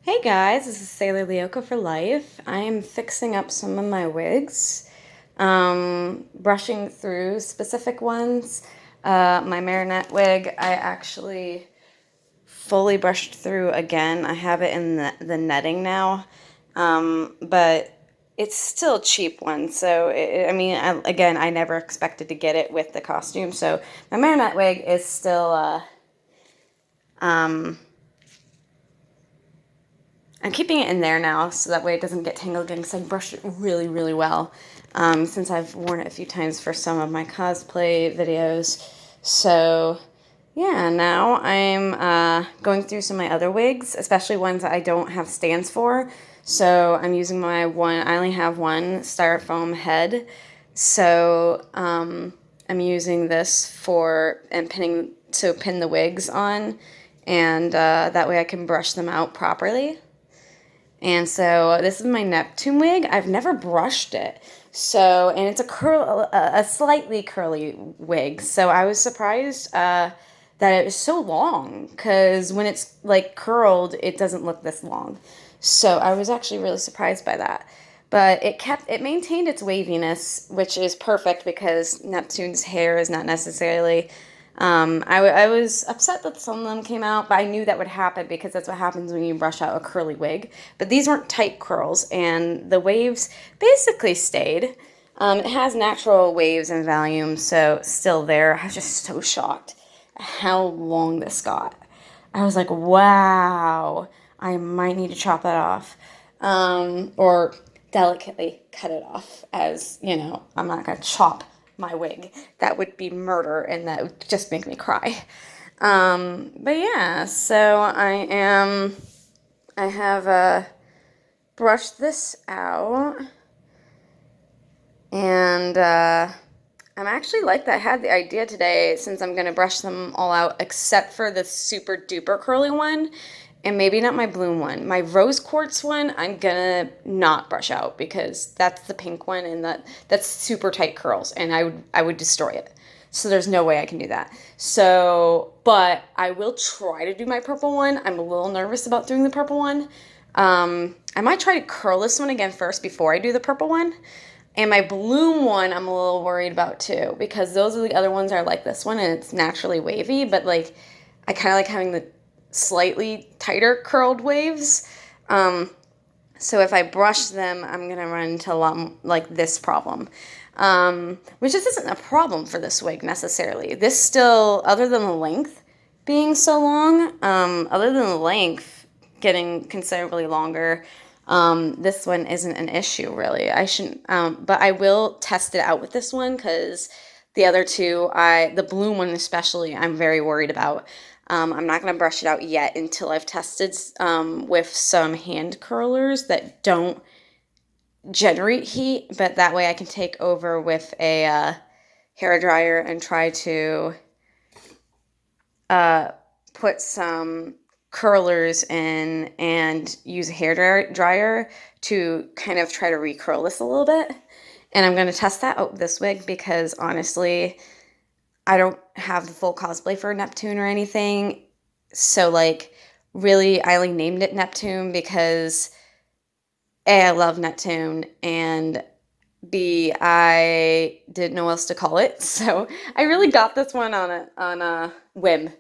Hey guys, this is Sailor Leoka for life. I am fixing up some of my wigs, brushing through specific ones. My marionette wig, I actually fully brushed through again. I have it in the netting now, but it's still a cheap one. So, again, I never expected to get it with the costume. So, my marionette wig is still, um, I'm keeping it in there now so that way it doesn't get tangled again because I brushed it really, really well since I've worn it a few times for some of my cosplay videos. So, yeah, now I'm going through some of my other wigs, especially ones that I don't have stands for. So I'm using my one, I only have one styrofoam head. So I'm using this to pin the wigs on. And that way I can brush them out properly. And so this is my Neptune wig. I've never brushed it. So, and it's a slightly curly wig. So I was surprised that it was so long because when it's like curled, it doesn't look this long. So I was actually really surprised by that. But it maintained its waviness, which is perfect because Neptune's hair is not necessarily I was upset that some of them came out, but I knew that would happen because that's what happens when you brush out a curly wig. But these weren't tight curls, and the waves basically stayed. It has natural waves and volume, so still there. I was just so shocked at how long this got. I was like, wow, I might need to chop that off. Or delicately cut it off, as you know, I'm not going to chop my wig. That would be murder and that would just make me cry. But yeah, so I have brushed this out and I'm actually like that. I had the idea today since I'm going to brush them all out except for the super duper curly one and maybe not my bloom one. My rose quartz one, I'm going to not brush out because that's the pink one and that's super tight curls and I would destroy it. So there's no way I can do that. So, but I will try to do my purple one. I'm a little nervous about doing the purple one. I might try to curl this one again first before I do the purple one. And my bloom one, I'm a little worried about too, because those are the other ones are like this one and it's naturally wavy, but like I kind of like having the slightly tighter curled waves. So if I brush them, I'm going to run into a lot like this problem, which just isn't a problem for this wig necessarily. This still, other than the length being so long, other than the length getting considerably longer, this one isn't an issue really. I shouldn't, but I will test it out with this one because the other two, the blue one especially, I'm very worried about. I'm not going to brush it out yet until I've tested with some hand curlers that don't generate heat, but that way I can take over with a hair dryer and try to put some curlers in and use a hair dryer to kind of try to recurl this a little bit. And I'm going to test that out with this wig because honestly, I don't have the full cosplay for Neptune or anything. So like really I only named it Neptune because A, I love Neptune and B, I didn't know what else to call it. So I really got this one on a whim.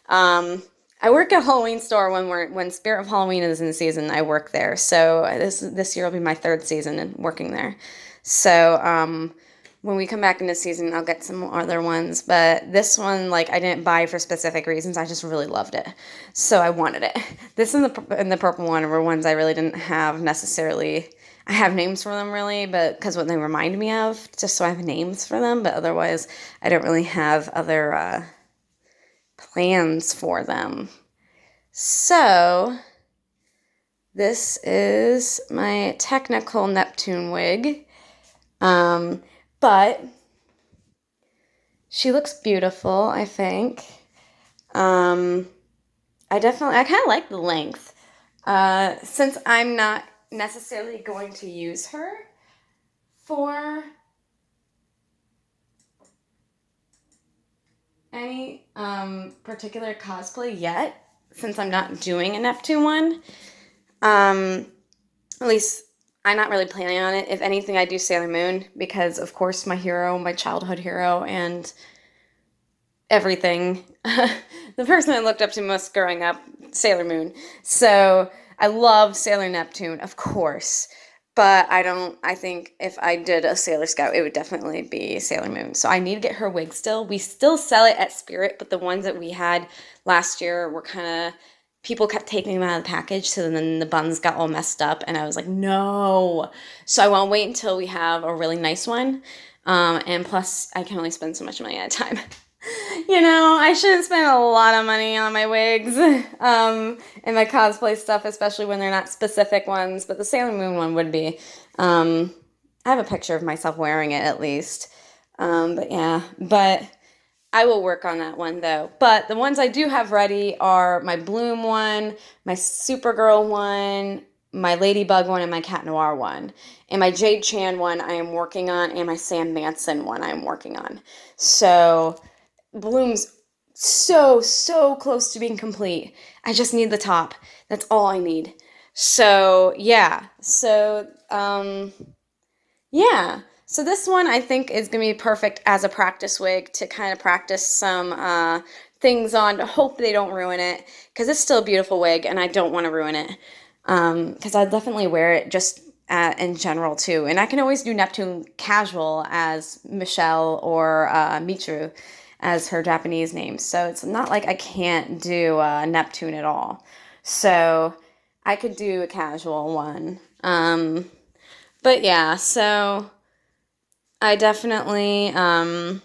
I work at a Halloween store when Spirit of Halloween is in season. I work there, so this year will be my third season in working there. So when we come back into season, I'll get some other ones. But this one, like I didn't buy for specific reasons. I just really loved it, so I wanted it. This and the purple one were ones I really didn't have necessarily. I have names for them really, but because what they remind me of, just so I have names for them. But otherwise, I don't really have other plans for them. So this is my technical Neptune wig. But she looks beautiful, I think. I kind of like the length. Since I'm not necessarily going to use her for any particular cosplay yet, since I'm not doing a Neptune one, At least I'm not really planning on it. If anything, I do Sailor Moon because, of course, my hero, my childhood hero, and everything. The person I looked up to most growing up, Sailor Moon. So I love Sailor Neptune, of course. But I think if I did a Sailor Scout, it would definitely be Sailor Moon. So I need to get her wig still. We still sell it at Spirit, but the ones that we had last year were kind of, people kept taking them out of the package. So then the buns got all messed up. And I was like, no. So I want to wait until we have a really nice one. And plus, I can only spend so much money at a time. I shouldn't spend a lot of money on my wigs and my cosplay stuff, especially when they're not specific ones, but the Sailor Moon one would be. I have a picture of myself wearing it at least. But I will work on that one though. But the ones I do have ready are my Bloom one, my Supergirl one, my Ladybug one, and my Cat Noir one. And my Jade Chan one I am working on, and my Sam Manson one I am working on. So Bloom's so close to being complete. I just need the top. That's all I need. So, yeah. So this one I think is going to be perfect as a practice wig to kind of practice some things on to hope they don't ruin it, because it's still a beautiful wig and I don't want to ruin it. Because I'll definitely wear it just in general too. And I can always do Neptune casual as Michelle or Mitru as her Japanese name. So it's not like I can't do Neptune at all. So I could do a casual one. But yeah, so I definitely, I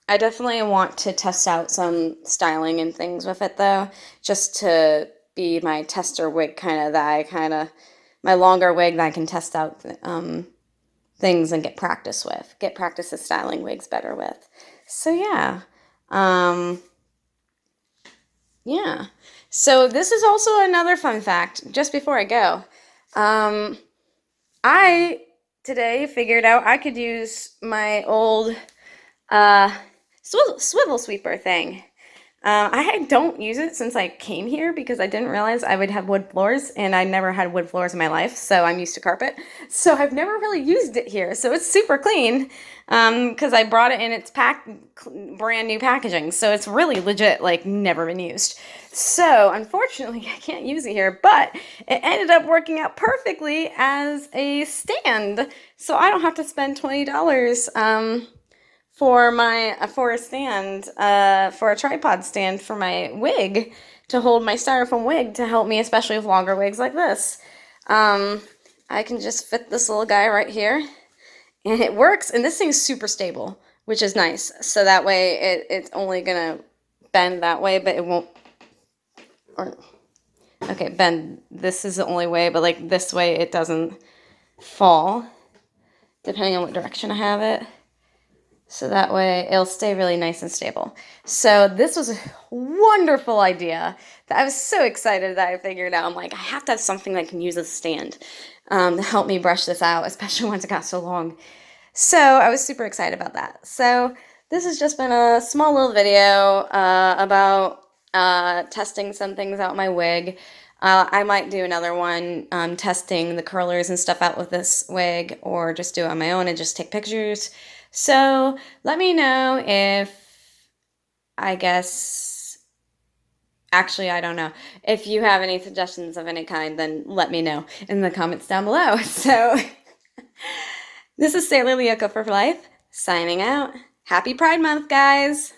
definitely want to test out some styling and things with it though, just to be my tester wig my longer wig that I can test out things and get practice at styling wigs better with. So yeah. So this is also another fun fact, just before I go. I today figured out I could use my old swivel sweeper thing. I don't use it since I came here because I didn't realize I would have wood floors, and I never had wood floors in my life, so I'm used to carpet. So I've never really used it here. So it's super clean because I brought it in its brand new packaging. So it's really legit, like never been used. So unfortunately, I can't use it here, but it ended up working out perfectly as a stand. So I don't have to spend $20 for a stand, for a tripod stand for my wig to hold my styrofoam wig to help me, especially with longer wigs like this. I can just fit this little guy right here, and it works. And this thing's super stable, which is nice. So that way it's only gonna bend that way, but it won't. Bend. This is the only way, but like this way it doesn't fall, depending on what direction I have it. So that way it'll stay really nice and stable. So this was a wonderful idea that I was so excited that I figured out. I'm like, I have to have something that can use as a stand to help me brush this out, especially once it got so long. So I was super excited about that. So this has just been a small little video about testing some things out my wig. I might do another one testing the curlers and stuff out with this wig, or just do it on my own and just take pictures. So let me know if, I don't know. If you have any suggestions of any kind, then let me know in the comments down below. So this is Sailor Leoka for Life, signing out. Happy Pride Month, guys!